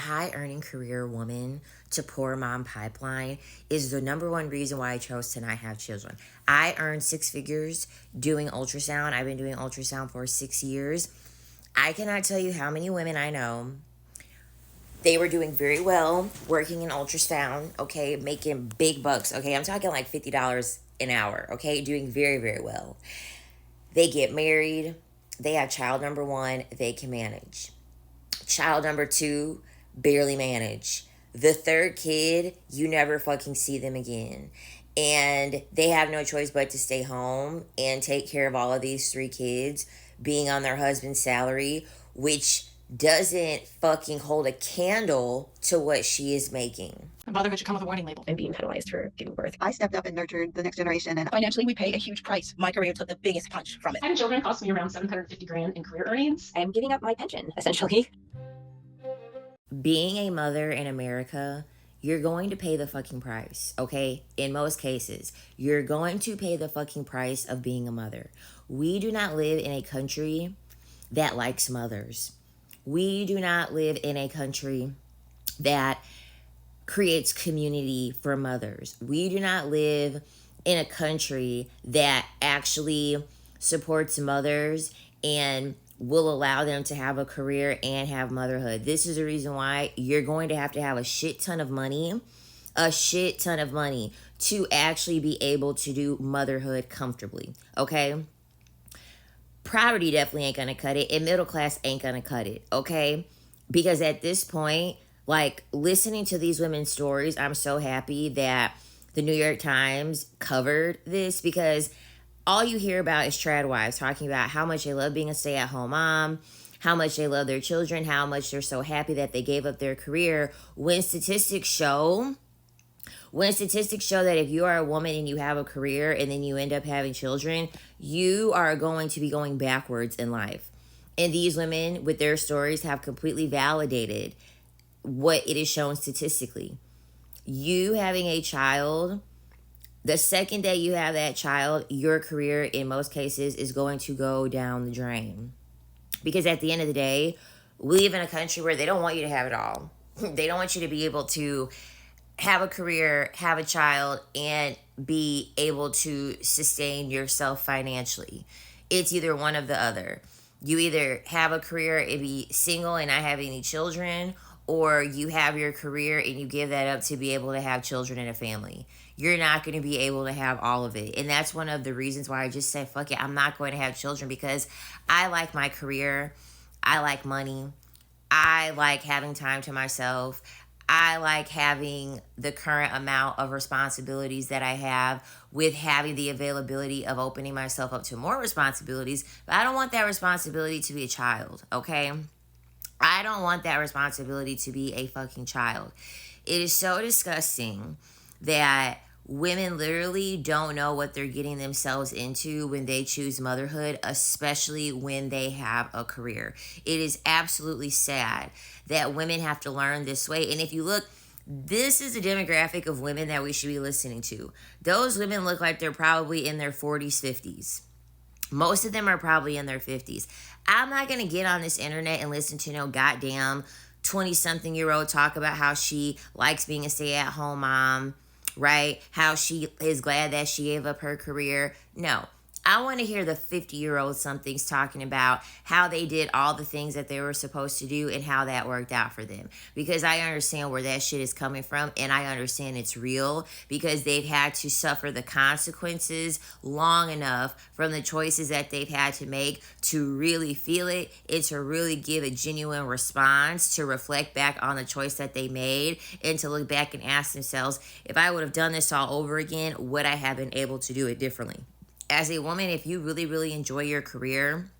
high earning career woman to poor mom pipeline is the number one reason why I chose to not have children. I earned six figures doing ultrasound. I've been doing ultrasound for 6 years. I cannot tell you how many women I know. They were doing very well working in ultrasound, okay, making big bucks, okay. I'm talking like $50 an hour, okay, doing very, very well. They get married, they have child number one, they can manage. Child number two, barely manage. The third kid, you never fucking see them again. And they have no choice but to stay home and take care of all of these three kids, being on their husband's salary, which doesn't fucking hold a candle to what she is making. Motherhood should come with a warning label. I'm being penalized for giving birth. I stepped up and nurtured the next generation, and Financially, we pay a huge price. My career took the biggest punch from it. Having children cost me around $750,000 in career earnings. I'm giving up my pension, essentially. Being a mother in America, you're going to pay the fucking price, okay? In most cases, you're going to pay the fucking price of being a mother. We do not live in a country that likes mothers. We do not live in a country that creates community for mothers. We do not live in a country that actually supports mothers and will allow them to have a career and have motherhood. This is the reason why you're going to have a shit ton of money to actually be able to do motherhood comfortably, okay? Poverty definitely ain't gonna cut it, and middle class ain't gonna cut it, okay? Because at this point, like, listening to these women's stories, I'm so happy that the New York Times covered this, because all you hear about is trad wives talking about how much they love being a stay-at-home mom, how much they love their children, how much they're so happy that they gave up their career, when statistics show that if you are a woman and you have a career and then you end up having children, you are going to be going backwards in life. And these women with their stories have completely validated what it is shown statistically. You having a child, the second day you have that child, your career in most cases is going to go down the drain. Because at the end of the day, we live in a country where they don't want you to have it all. They don't want you to be able to have a career, have a child, and be able to sustain yourself financially. It's either one of the other. You either have a career and be single and not have any children, or you have your career and you give that up to be able to have children and a family. You're not going to be able to have all of it. And that's one of the reasons why I just said, fuck it, I'm not going to have children, because I like my career. I like money. I like having time to myself. I like having the current amount of responsibilities that I have, with having the availability of opening myself up to more responsibilities. But I don't want that responsibility to be a child, okay? I don't want that responsibility to be a fucking child. It is so disgusting that women literally don't know what they're getting themselves into when they choose motherhood, especially when they have a career. It is absolutely sad that women have to learn this way. And if you look, this is the demographic of women that we should be listening to. Those women look like they're probably in their 40s, 50s. Most of them are probably in their 50s. I'm not going to get on this internet and listen to no goddamn 20-something-year-old talk about how she likes being a stay-at-home mom, right? How she is glad that she gave up her career. No. I want to hear the 50-year-old somethings talking about how they did all the things that they were supposed to do and how that worked out for them. Because I understand where that shit is coming from, and I understand it's real, because they've had to suffer the consequences long enough from the choices that they've had to make to really feel it and to really give a genuine response, to reflect back on the choice that they made, and to look back and ask themselves, if I would have done this all over again, would I have been able to do it differently? As a woman, if you really, really enjoy your career,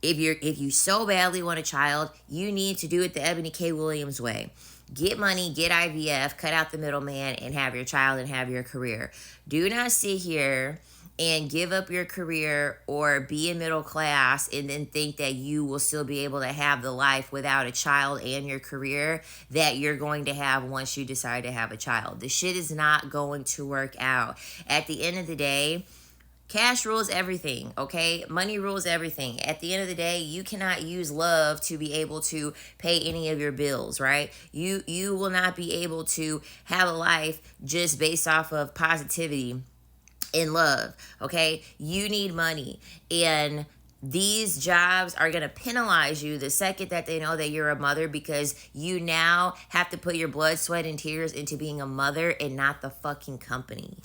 if you so badly want a child, you need to do it the Ebony K. Williams way. Get money, get IVF, cut out the middleman, and have your child and have your career. Do not sit here and give up your career or be in middle class and then think that you will still be able to have the life without a child and your career that you're going to have once you decide to have a child. The shit is not going to work out. At the end of the day, Cash rules everything, okay? Money rules everything. At the end of the day, you cannot use love to be able to pay any of your bills, right? You will not be able to have a life just based off of positivity and love, okay? You need money. And these jobs are going to penalize you the second that they know that you're a mother, because you now have to put your blood, sweat, and tears into being a mother and not the fucking company.